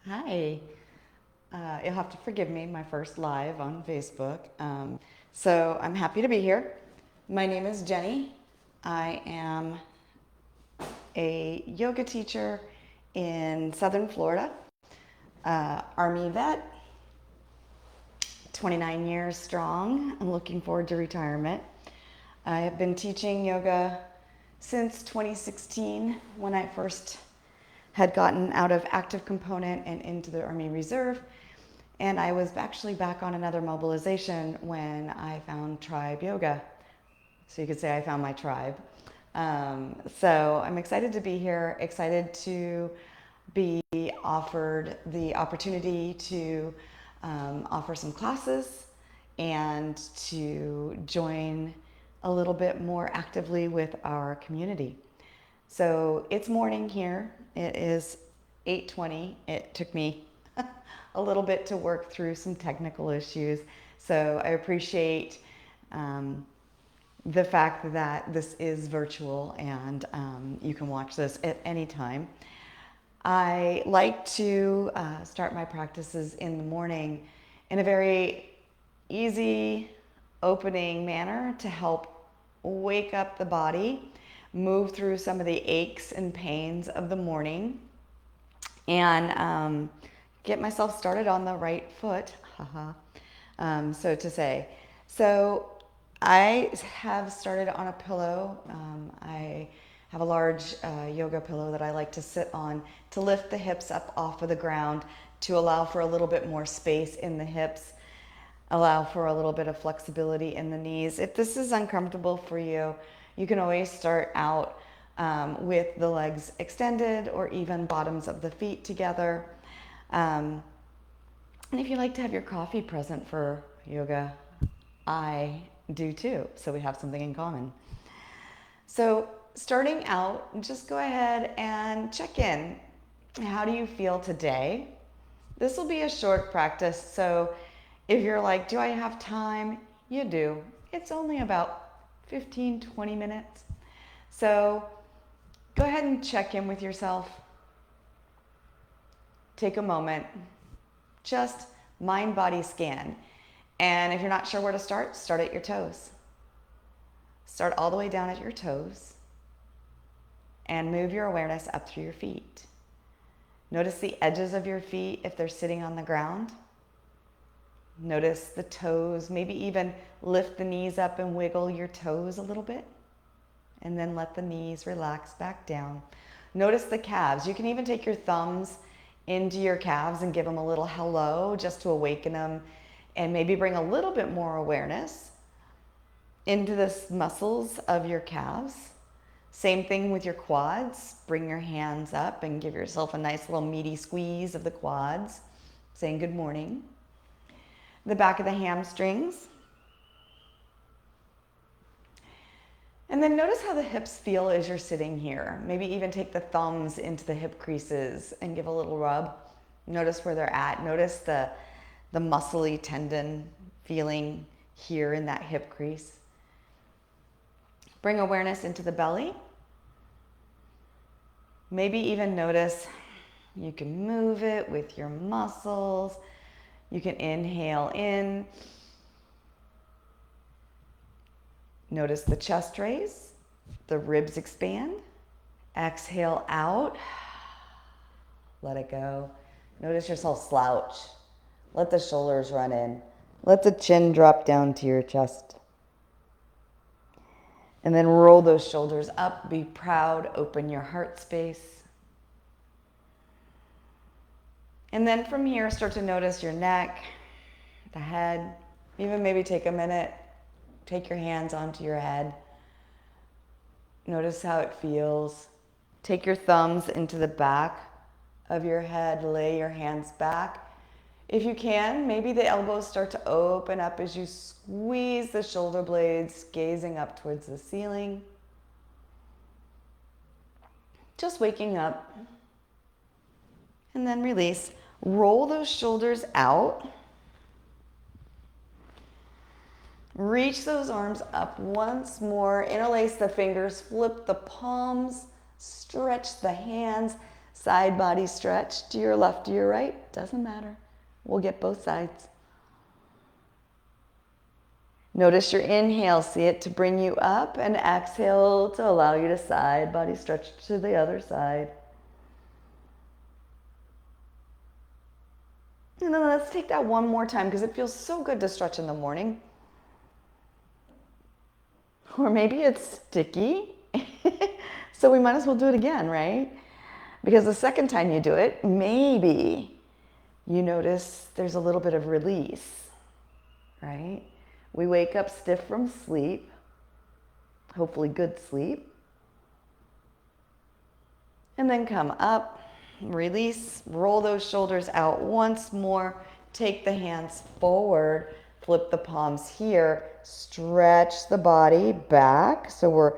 Hi. You'll have to forgive me, my first live on Facebook. So I'm happy to be here. My name is Jenny. I am a yoga teacher in Southern Florida, Army vet, 29 years strong. I'm looking forward to retirement. I have been teaching yoga since 2016 when I first had gotten out of active component and into the Army Reserve. And I was actually back on another mobilization when I found tribe yoga. So you could say I found my tribe. So I'm excited to be here, excited to be offered the opportunity to offer some classes and to join a little bit more actively with our community. So it's morning here. It is 8:20. It took me a little bit to work through some technical issues. So I appreciate the fact that this is virtual and you can watch this at any time. I like to start my practices in the morning in a very easy, opening manner to help wake up the body, move through some of the aches and pains of the morning, and get myself started on the right foot, so to say. So I have started on a pillow. I have a large yoga pillow that I like to sit on to lift the hips up off of the ground to allow for a little bit more space in the hips, allow for a little bit of flexibility in the knees. If this is uncomfortable for you, you can always start out with the legs extended or even bottoms of the feet together. And if you like to have your coffee present for yoga, I do too. So we have something in common. So starting out, just go ahead and check in. How do you feel today? This will be a short practice. So if you're like, do I have time? You do. It's only about 15, 20 minutes. So go ahead and check in with yourself. Take a moment. Just mind body scan. And if you're not sure where to start, start at your toes. Start all the way down at your toes and move your awareness up through your feet. Notice the edges of your feet if they're sitting on the ground. Notice the toes, maybe even lift the knees up and wiggle your toes a little bit. And then let the knees relax back down. Notice the calves. You can even take your thumbs into your calves and give them a little hello just to awaken them and maybe bring a little bit more awareness into the muscles of your calves. Same thing with your quads. Bring your hands up and give yourself a nice little meaty squeeze of the quads, saying good morning. The back of the hamstrings. And then notice how the hips feel as you're sitting here. Maybe even take the thumbs into the hip creases and give a little rub. Notice where they're at. Notice the muscly tendon feeling here in that hip crease. Bring awareness into the belly. Maybe even notice you can move it with your muscles. You can inhale in. Notice the chest raise, the ribs expand. Exhale out. Let it go. Notice yourself slouch. Let the shoulders run in. Let the chin drop down to your chest. And then roll those shoulders up. Be proud. Open your heart space. And then from here, start to notice your neck, the head. Even maybe take a minute. Take your hands onto your head. Notice how it feels. Take your thumbs into the back of your head. Lay your hands back. If you can, maybe the elbows start to open up as you squeeze the shoulder blades, gazing up towards the ceiling. Just waking up. And then release. Roll those shoulders out. Reach those arms up once more. Interlace the fingers, flip the palms, stretch the hands. Side body stretch to your left, to your right, doesn't matter. We'll get both sides. Notice your inhale, see it to bring you up, and exhale to allow you to side body stretch to the other side. And then let's take that one more time because it feels so good to stretch in the morning. Or maybe it's sticky, so we might as well do it again, right? Because the second time you do it, maybe you notice there's a little bit of release, right? We wake up stiff from sleep, hopefully good sleep. And then come up, release, roll those shoulders out once more, take the hands forward, flip the palms here, stretch the body back. So we're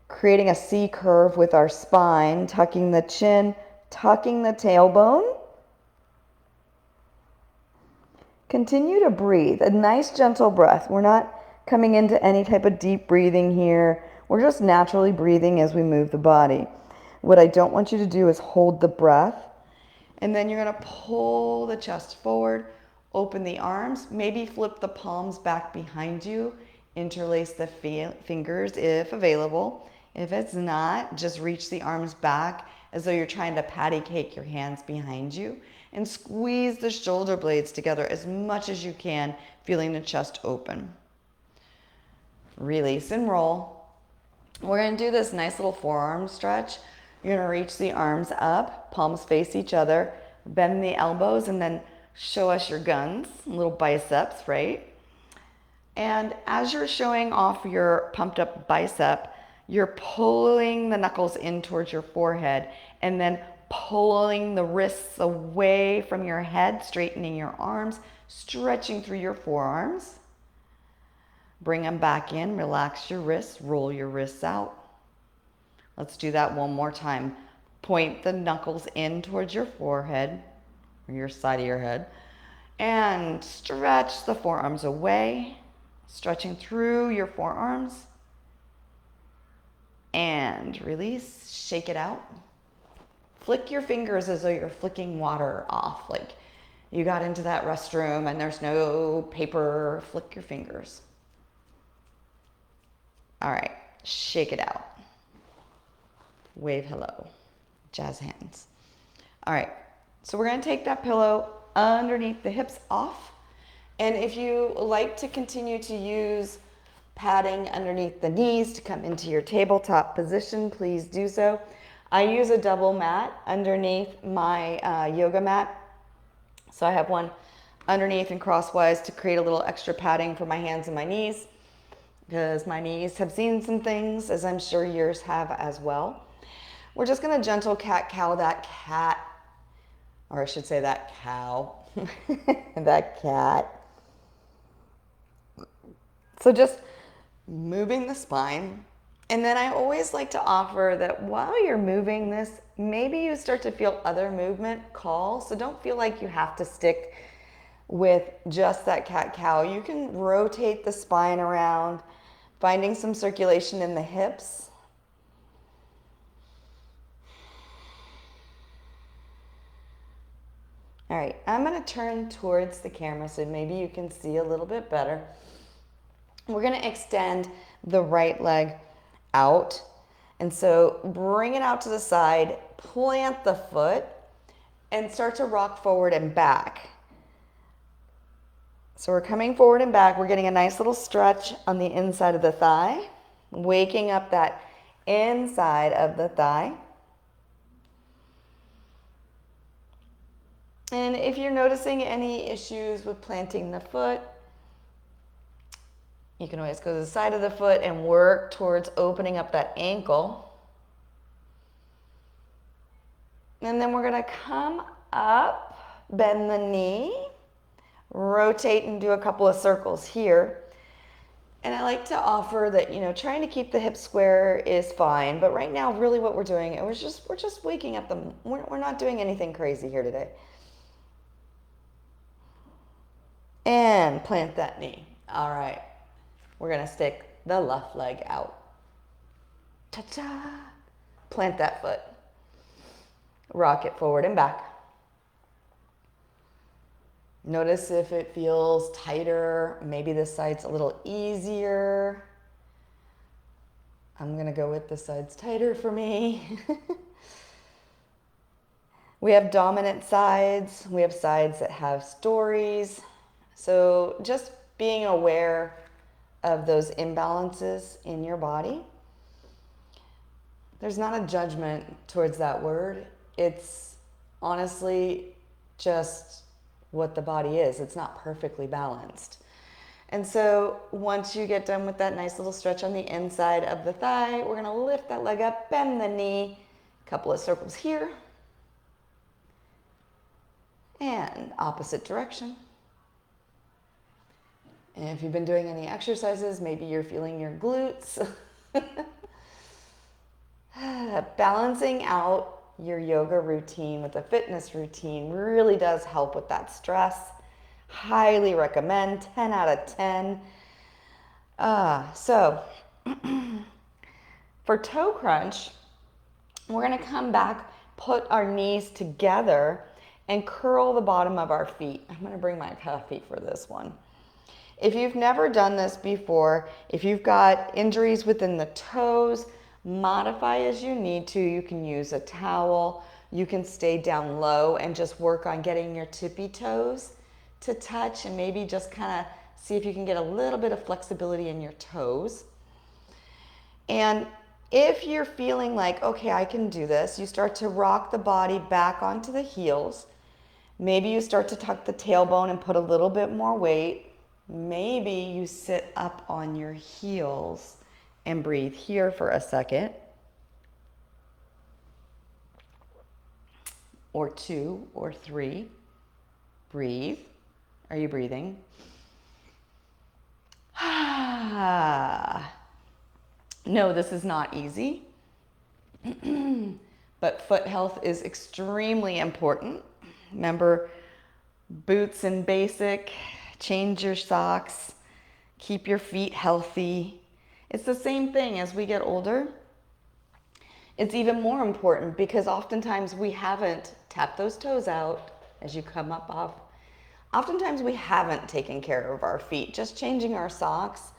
creating a C curve with our spine, tucking the chin, tucking the tailbone. Continue to breathe, a nice gentle breath. We're not coming into any type of deep breathing here. We're just naturally breathing as we move the body. What I don't want you to do is hold the breath. And then you're going to pull the chest forward, open the arms, maybe flip the palms back behind you, interlace the fingers if available. If it's not, just reach the arms back as though you're trying to patty cake your hands behind you, and squeeze the shoulder blades together as much as you can, feeling the chest open. Release and roll. We're going to do this nice little forearm stretch. You're going to reach the arms up, palms face each other, bend the elbows, and then show us your guns, little biceps, right? And as you're showing off your pumped up bicep, you're pulling the knuckles in towards your forehead and then pulling the wrists away from your head, straightening your arms, stretching through your forearms. Bring them back in, relax your wrists, roll your wrists out. Let's do that one more time. Point the knuckles in towards your forehead, or your side of your head, and stretch the forearms away, stretching through your forearms. And release, shake it out. Flick your fingers as though you're flicking water off, like you got into that restroom and there's no paper. Flick your fingers. All right, shake it out. Wave hello. Jazz hands. All right, so we're going to take that pillow underneath the hips off. And if you like to continue to use padding underneath the knees to come into your tabletop position, please do so. I use a double mat underneath my yoga mat. So I have one underneath and crosswise to create a little extra padding for my hands and my knees, because my knees have seen some things, as I'm sure yours have as well. We're just going to gentle cat-cow that cat, or I should say that cow, that cat. So just moving the spine. And then I always like to offer that while you're moving this, maybe you start to feel other movement call. So don't feel like you have to stick with just that cat-cow. You can rotate the spine around, finding some circulation in the hips. All right, I'm going to turn towards the camera so maybe you can see a little bit better. We're going to extend the right leg out. And so bring it out to the side, plant the foot, and start to rock forward and back. So we're coming forward and back. We're getting a nice little stretch on the inside of the thigh, waking up that inside of the thigh. And if you're noticing any issues with planting the foot, you can always go to the side of the foot and work towards opening up that ankle. And then we're going to come up, bend the knee, rotate and do a couple of circles here. And I like to offer that, trying to keep the hips square is fine. But right now, really what we're doing, we're just waking up them. We're not doing anything crazy here today. And plant that knee. All right. We're going to stick the left leg out. Ta-ta! Plant that foot. rock it forward and back. Notice if it feels tighter, maybe this side's a little easier. I'm gonna go with this side's tighter for me. We have dominant sides, we have sides that have stories. So just being aware of those imbalances in your body. There's not a judgment towards that word. It's honestly just what the body is. It's not perfectly balanced. And so once you get done with that nice little stretch on the inside of the thigh, we're gonna lift that leg up, bend the knee, a couple of circles here, and opposite direction. And if you've been doing any exercises, maybe you're feeling your glutes. Balancing out your yoga routine with a fitness routine really does help with that stress. Highly recommend, 10 out of 10. So for toe crunch, we're gonna come back, put our knees together, and curl the bottom of our feet. I'm gonna bring my calf feet for this one. If you've never done this before, if you've got injuries within the toes, modify as you need to. You can use a towel. You can stay down low and just work on getting your tippy toes to touch, and maybe just kind of see if you can get a little bit of flexibility in your toes. And if you're feeling like, okay, I can do this, you start to rock the body back onto the heels. Maybe you start to tuck the tailbone and put a little bit more weight. Maybe you sit up on your heels and breathe here for a second. Or 2 or 3. Breathe. Are you breathing? No, this is not easy. But foot health is extremely important. Remember, boots and basic, change your socks, keep your feet healthy. It's the same thing as we get older. It's even more important because oftentimes we haven't tapped those toes out as you come up off. Oftentimes we haven't taken care of our feet. Just changing our socks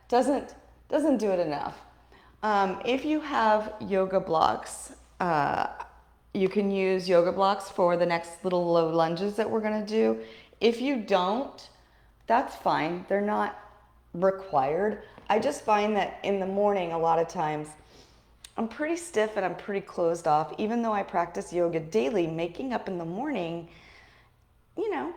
doesn't do it enough. If you have yoga blocks, you can use yoga blocks for the next little low lunges that we're gonna do. If you don't, that's fine. They're not required. I just find that in the morning, a lot of times, I'm pretty stiff and I'm pretty closed off. Even though I practice yoga daily, making up in the morning, you know,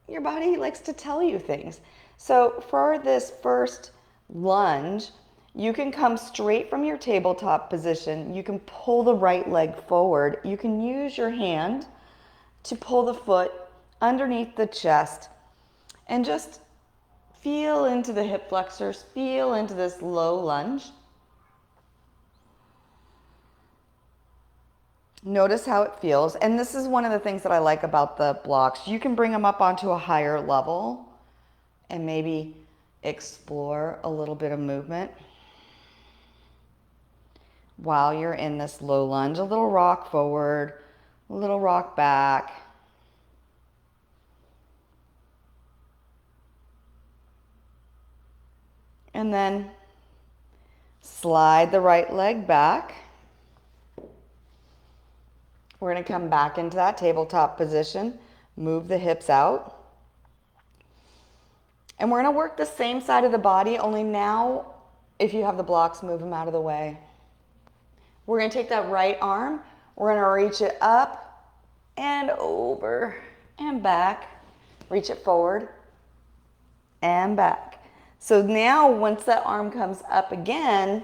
your body likes to tell you things. So for this first lunge, you can come straight from your tabletop position. You can pull the right leg forward. You can use your hand to pull the foot underneath the chest and just feel into the hip flexors, feel into this low lunge. Notice how it feels. And this is one of the things that I like about the blocks. You can bring them up onto a higher level and maybe explore a little bit of movement while you're in this low lunge. A little rock forward, a little rock back. And then slide the right leg back. We're going to come back into that tabletop position, move the hips out. And we're going to work the same side of the body, only now, if you have the blocks, move them out of the way. We're going to take that right arm, we're going to reach it up and over and back, reach it forward and back. So now once that arm comes up again,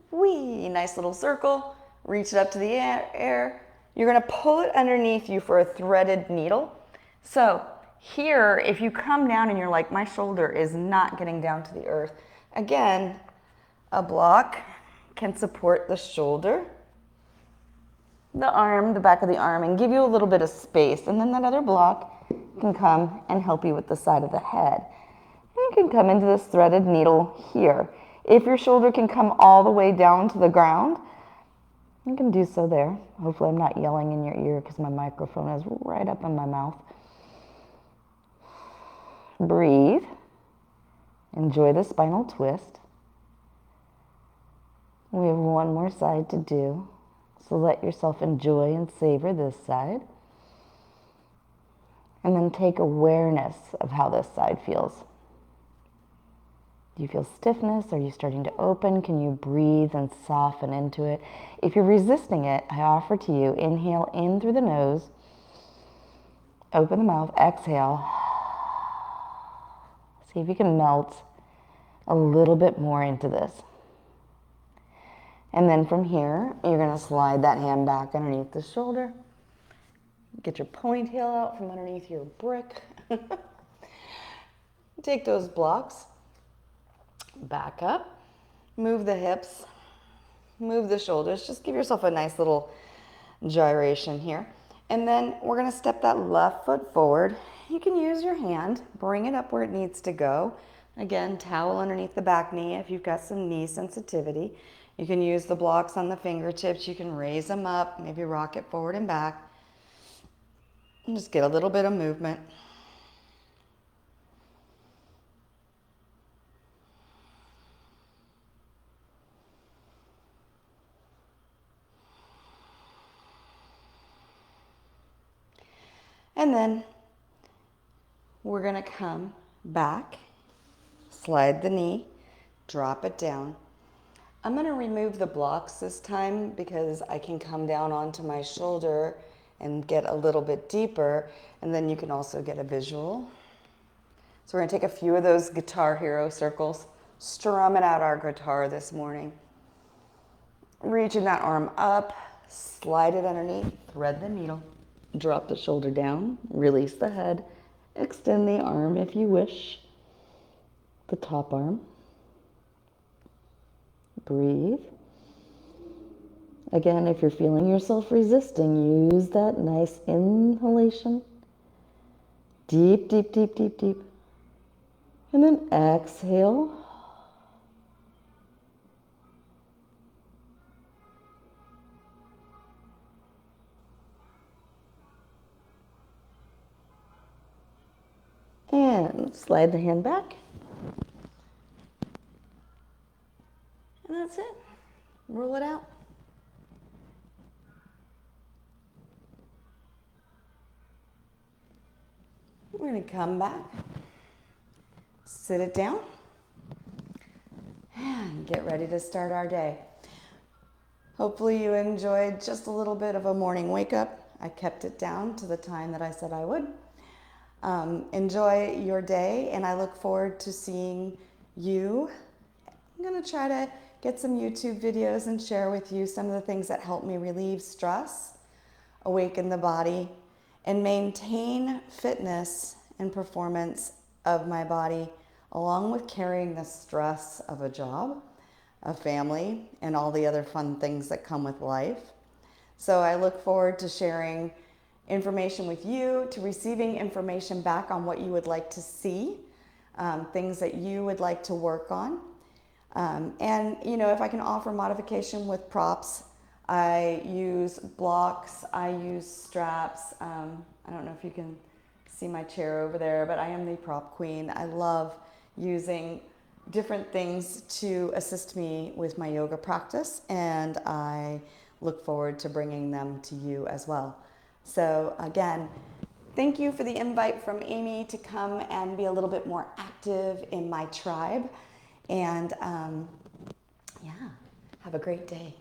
whee, nice little circle, reach it up to the air. You're going to pull it underneath you for a threaded needle. So here, if you come down and you're like, my shoulder is not getting down to the earth, again, a block can support the shoulder, the arm, the back of the arm, and give you a little bit of space. And then that other block can come and help you with the side of the head. And you can come into this threaded needle here. If your shoulder can come all the way down to the ground, You can do so there. Hopefully I'm not yelling in your ear because my microphone is right up in my mouth. Breathe. Enjoy the spinal twist. We have one more side to do, so let yourself enjoy and savor this side. And then take awareness of how this side feels. Do you feel stiffness? Are you starting to open? Can you breathe and soften into it? If you're resisting it, I offer to you, inhale in through the nose, open the mouth, exhale. See if you can melt a little bit more into this. And then from here, you're going to slide that hand back underneath the shoulder. Get your ponytail out from underneath your brick. Take those blocks. Back up. Move the hips. Move the shoulders. Just give yourself a nice little gyration here. And then we're going to step that left foot forward. You can use your hand. Bring it up where it needs to go. Again, towel underneath the back knee if you've got some knee sensitivity. You can use the blocks on the fingertips. You can raise them up, maybe rock it forward and back. And just get a little bit of movement. And then we're going to come back, slide the knee, drop it down. I'm going to remove the blocks this time because I can come down onto my shoulder and get a little bit deeper, and then you can also get a visual. So we're going to take a few of those Guitar Hero circles, strumming out our guitar this morning. Reaching that arm up, slide it underneath, thread the needle, drop the shoulder down, release the head, extend the arm if you wish, the top arm. Breathe. Again, if you're feeling yourself resisting, use that nice inhalation. Deep, deep, deep, deep, deep. And then exhale. And slide the hand back. And that's it. Roll it out. We're going to come back, sit it down, and get ready to start our day. Hopefully you enjoyed just a little bit of a morning wake up. I kept it down to the time that I said I would. Enjoy your day, and I look forward to seeing you. I'm going to try to get some YouTube videos and share with you some of the things that help me relieve stress, awaken the body, and maintain fitness and performance of my body, along with carrying the stress of a job, a family, and all the other fun things that come with life. So I look forward to sharing information with you, to receiving information back on what you would like to see, things that you would like to work on. And, you know, if I can offer modification with props, I use blocks, I use straps. I don't know if you can see my chair over there, but I am the prop queen. I love using different things to assist me with my yoga practice, and I look forward to bringing them to you as well. So again, thank you for the invite from Amy to come and be a little bit more active in my tribe. And yeah, have a great day.